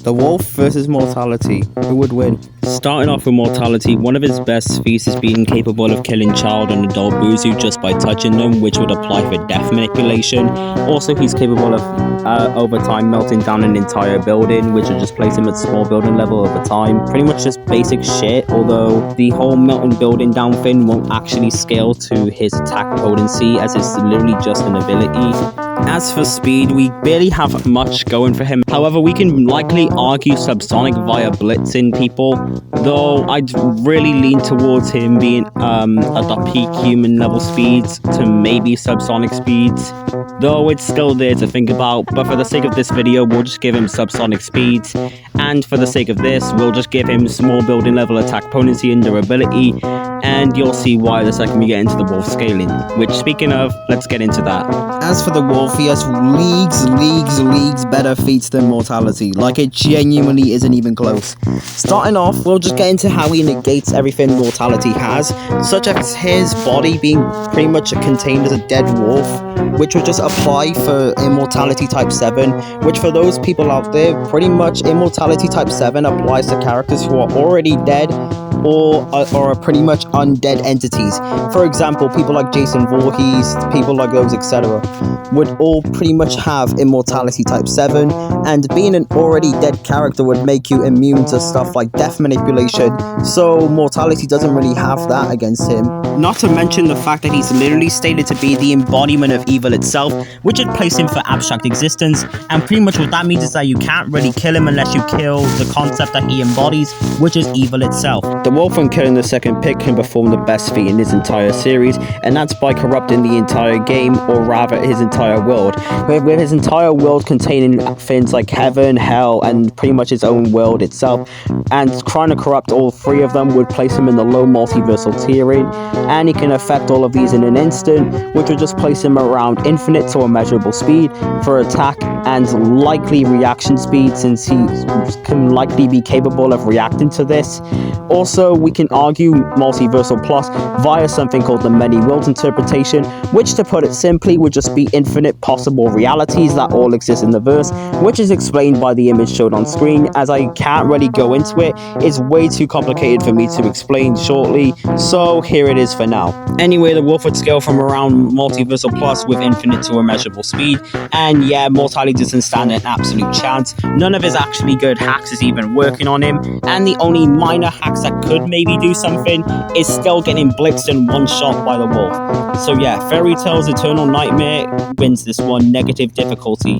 The wolf versus Mortality. Who would win? Starting off with Mortality, one of his best feats is being capable of killing child and adult Boozoo just by touching them, which would apply for death manipulation. Also, he's capable of, over time, melting down an entire building, which would just place him at small building level over time. Pretty much just basic shit, although the whole melting building down thing won't actually scale to his attack potency, as it's literally just an ability. As for speed, we barely have much going for him. However, we can likely argue subsonic via blitzing people, though I'd really lean towards him being at the peak human level speeds to maybe subsonic speeds, though it's still there to think about. But for the sake of this video, we'll just give him subsonic speeds, and for the sake of this, we'll just give him small building level attack potency and durability, and you'll see why the second we get into the wolf scaling, which, speaking of, let's get into that. As for the wolf, he has leagues better feats than Mortality. Like, it genuinely isn't even close. Starting off, we'll just get into how he negates everything Mortality has, such as his body being pretty much contained as a dead wolf, which would just apply for Immortality Type 7, which for those people out there, pretty much Immortality Type 7 applies to characters who are already dead or are pretty much undead entities. For example, people like Jason Voorhees, people like those, etc., would all pretty much have Immortality Type 7, and being an already dead character would make you immune to stuff like death manipulation, so Mortality doesn't really have that against him. Not to mention the fact that he's literally stated to be the embodiment of evil itself, which would place him for abstract existence, and pretty much what that means is that you can't really kill him unless you kill the concept that he embodies, which is evil itself. The wolf, when killing the second pick, can perform the best feat in his entire series, and that's by corrupting the entire game, or rather his entire world, with his entire world containing things like heaven, hell, and pretty much his own world itself, and trying to corrupt all three of them would place him in the low multiversal tiering, and he can affect all of these in an instant, which would just place him around infinite to immeasurable speed for attack and likely reaction speed, since he can likely be capable of reacting to this. Also, we can argue Multiversal Plus via something called the Many Worlds interpretation, which, to put it simply, would just be infinite possible realities that all exist in the verse, which is explained by the image showed on screen, as I can't really go into it. It's way too complicated for me to explain shortly, so here it is for now. Anyway, the wolf would scale from around Multiversal Plus with infinite to immeasurable speed, and yeah, Mortality doesn't stand an absolute chance. None of his actually good hacks is even working on him, and the only minor hacks that could maybe do something is still getting blitzed in one shot by the wolf. So yeah, Fairy Tail's Eternal Nightmare wins this one, negative difficulty.